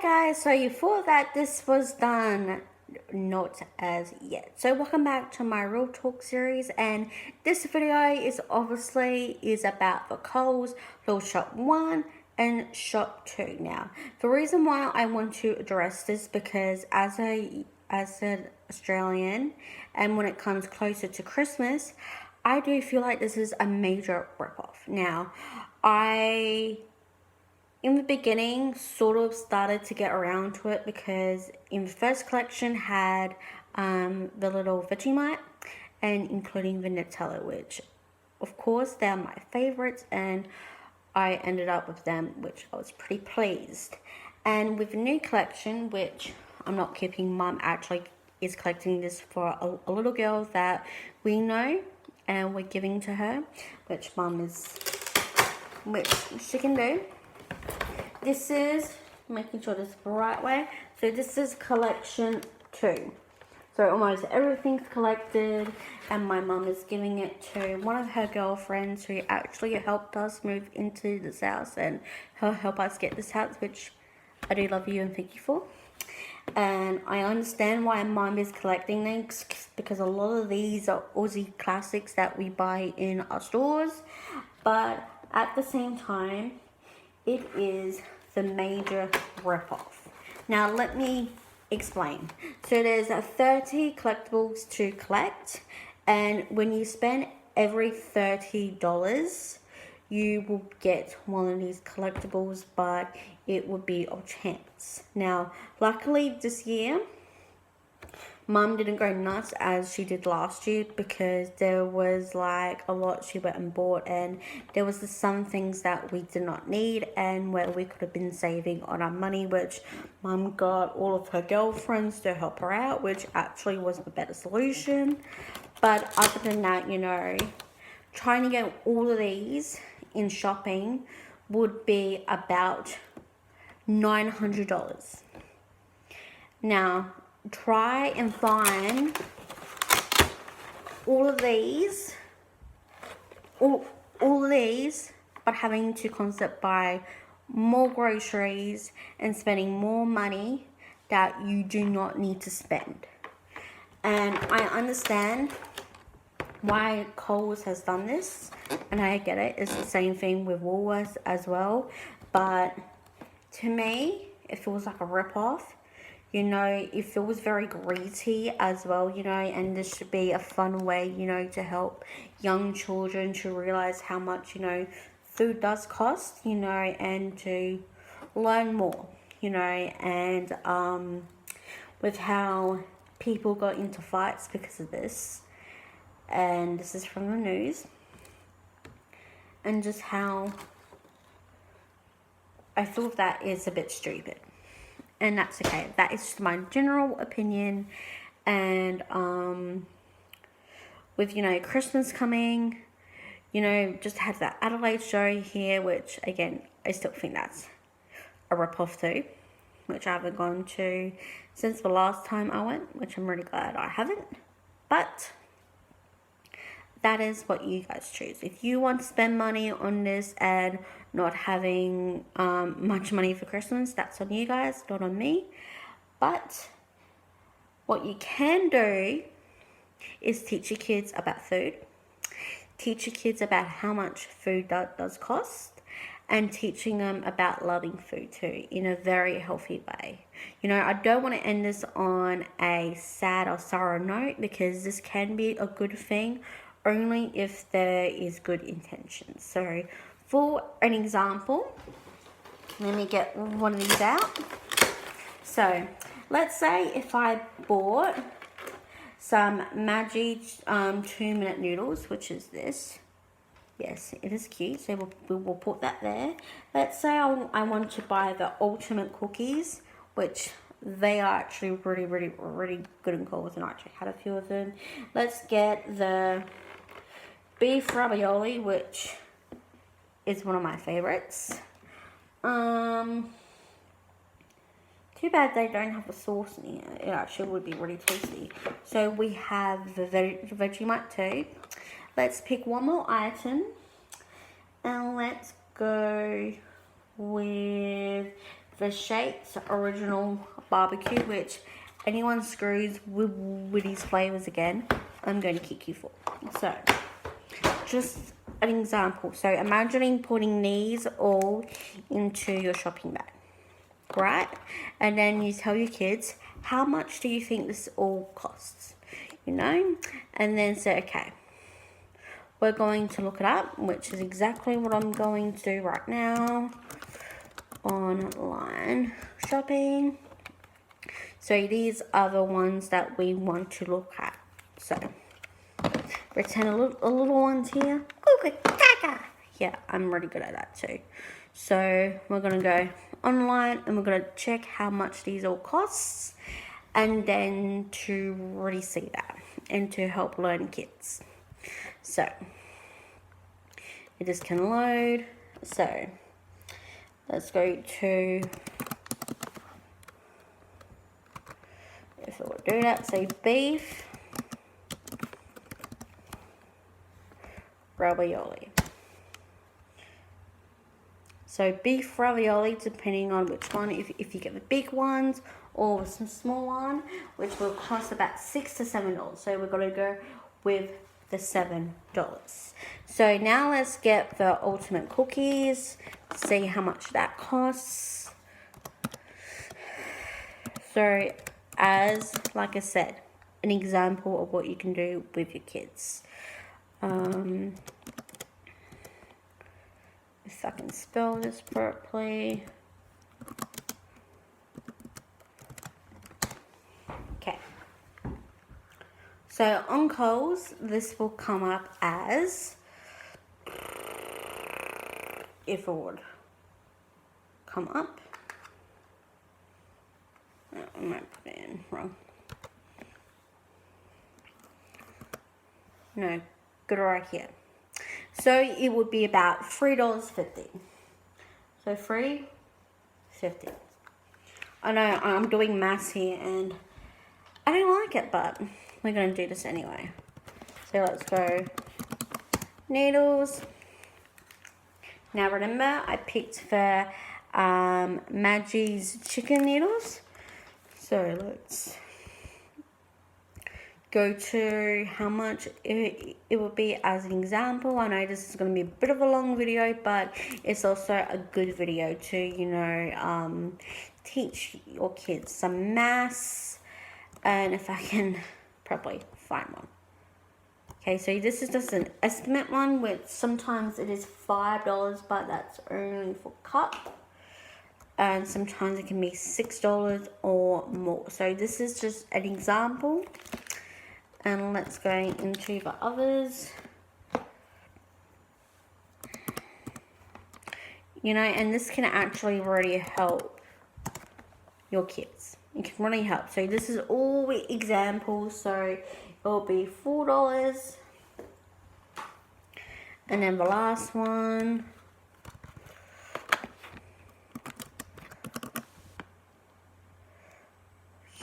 guys, so you thought that this was done, not as yet. So welcome back to my Real Talk series, and this video is about the COLES Little Shop 1 and Shop 2. Now, the reason why I want to address this because as an Australian, and when it comes closer to Christmas, I do feel like this is a major ripoff. Now, in the beginning, sort of started to get around to it because in the first collection had the little Vegemite and including the Nutella, which of course they're my favorites, and I ended up with them, which I was pretty pleased. And with the new collection, which I'm not keeping, Mum actually is collecting this for a little girl that we know, and we're giving to her, which she can do. This is, making sure this is the right way, so this is collection 2. So almost everything's collected, and my mum is giving it to one of her girlfriends who actually helped us move into this house and help us get this house, which I do love you and thank you for. And I understand why mum is collecting these because a lot of these are Aussie classics that we buy in our stores, but at the same time, it is the major ripoff. Now let me explain. So there's 30 collectibles to collect, and when you spend every $30, you will get one of these collectibles, but it would be a chance. Now, luckily this year, Mum didn't go nuts as she did last year because there was like a lot she went and bought, and there was some things that we did not need and where we could have been saving on our money, which Mum got all of her girlfriends to help her out, which actually was the better solution. But other than that, you know, trying to get all of these in shopping would be about $900. Now, try and find all of these, but having to constantly buy more groceries and spending more money that you do not need to spend. And I understand why COLES has done this, and I get it. It's the same thing with Woolworths as well, but to me, it feels like a rip-off. You know, it feels very greedy as well, you know, and this should be a fun way, you know, to help young children to realize how much, you know, food does cost, you know, and to learn more, you know, and with how people got into fights because of this, and this is from the news, and just how I feel that is a bit stupid. And that's okay. That is just my general opinion. And with, you know, Christmas coming, you know, just had that Adelaide show here, which again, I still think that's a rip-off too, which I haven't gone to since the last time I went, which I'm really glad I haven't. But that is what you guys choose. If you want to spend money on this and not having much money for Christmas, that's on you guys, not on me. But what you can do is teach your kids about food, teach your kids about how much food does cost, and teaching them about loving food too in a very healthy way. You know, I don't want to end this on a sad or sour note because this can be a good thing only if there is good intention. So for an example, let me get one of these out. So let's say if I bought some Maggi 2-minute noodles, which is this. Yes, it is cute, so we'll put that there. Let's say I want to buy the ultimate cookies, which they are actually really good in COLES, and I actually had a few of them. Let's get the beef ravioli, which is one of my favorites. Too bad they don't have the sauce in here. It actually would be really tasty. So we have the Vegemite too. Let's pick one more item, and let's go with the Shakes Original Barbecue, which anyone screws with these flavors again, I'm going to kick you for. So, just an example. So, imagining putting these all into your shopping bag, right? And then you tell your kids, how much do you think this all costs? You know? And then say, okay, we're going to look it up, which is exactly what I'm going to do right now. Online shopping. So these are the ones that we want to look at. So pretend a little ones here. Yeah, I'm really good at that too. So we're gonna go online and we're gonna check how much these all costs, and then to really see that and to help learn kids. So it just can load. So let's go to, if it will do that, say beef ravioli. So beef ravioli, depending on which one, if you get the big ones or some small one, which will cost about $6 to $7. So we're gonna go with the $7. So now let's get the ultimate cookies, see how much that costs. So as like I said, an example of what you can do with your kids. If I can spell this properly. Okay. So on COLES, this will come up as, if it would come up. Oh, I might put it in wrong. No, good right here. So it would be about $3.50. So $3.50. I know I'm doing maths here and I don't like it, but we're going to do this anyway. So let's go needles. Now remember, I picked the Maggie's chicken needles. So let's go to how much it would be as an example. I know this is going to be a bit of a long video, but it's also a good video to, you know, teach your kids some maths, and if I can probably find one. Okay, so this is just an estimate one, which sometimes it is $5, but that's only for cup. And sometimes it can be $6 or more. So this is just an example. And let's go into the others. You know, and this can actually really help your kids. It can really help. So this is all examples. So it will be $4. And then the last one.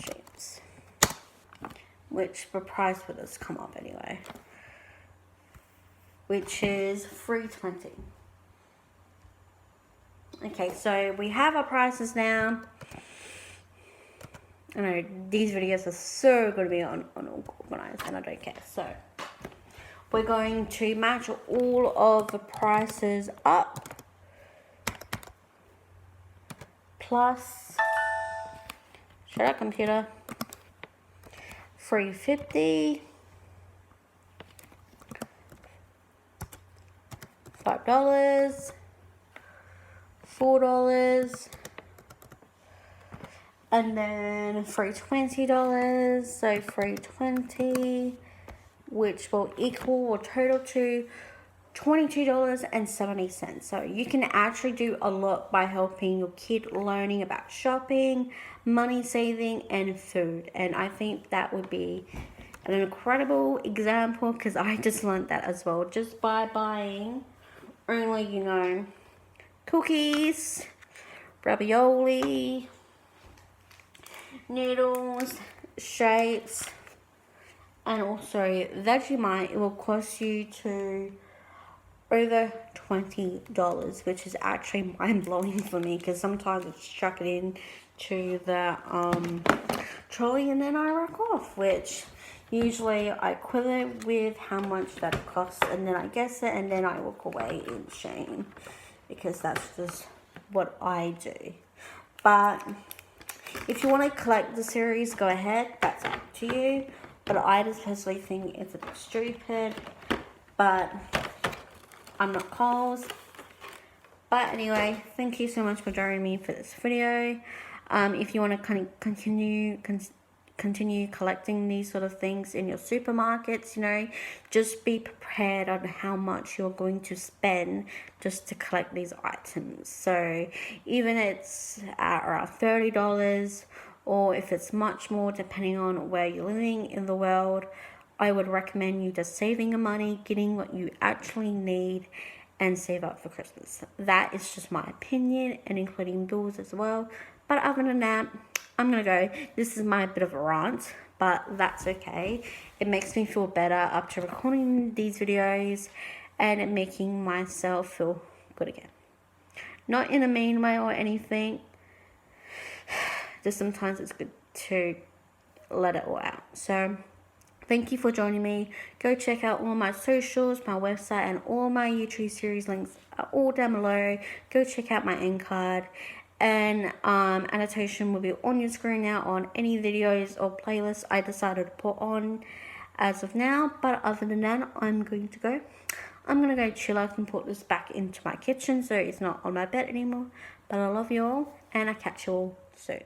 Shapes. Which the price for this come up anyway. Which is $3.20. Okay, so we have our prices now. I know these videos are so going to be unorganized and I don't care. So we're going to match all of the prices up. Plus, shut up computer, $3.50, $5, $4, and then $3.20, so $3.20, which will equal or total to $22.70. So you can actually do a lot by helping your kid learning about shopping, money saving, and food. And I think that would be an incredible example, because I just learned that as well, just by buying only, you know, cookies, ravioli, noodles, shapes, and also Vegemite. It will cost you to over $20, which is actually mind-blowing for me, because sometimes it's chuck it in to the trolley and then I rock off, which usually I quit it with how much that it costs, and then I guess it, and then I walk away in shame, because that's just what I do. But if you want to collect the series, go ahead, that's up to you. But I just personally think it's a bit stupid, but I'm not COLES. But anyway, thank you so much for joining me for this video. If you want to continue collecting these sort of things in your supermarkets, you know, just be prepared on how much you're going to spend just to collect these items. So even it's around $30, or if it's much more depending on where you're living in the world, I would recommend you just saving your money, getting what you actually need, and save up for Christmas. That is just my opinion, and including bills as well. But other than that, I'm gonna go. This is my bit of a rant, but that's okay. It makes me feel better after recording these videos, and it making myself feel good again. Not in a mean way or anything. Just sometimes it's good to let it all out. So thank you for joining me. Go check out all my socials, my website, and all my YouTube series links are all down below. Go check out my end card. And annotation will be on your screen now on any videos or playlists I decided to put on as of now. But other than that, I'm going to go chill out and put this back into my kitchen so it's not on my bed anymore. But I love you all, and I'll catch you all soon.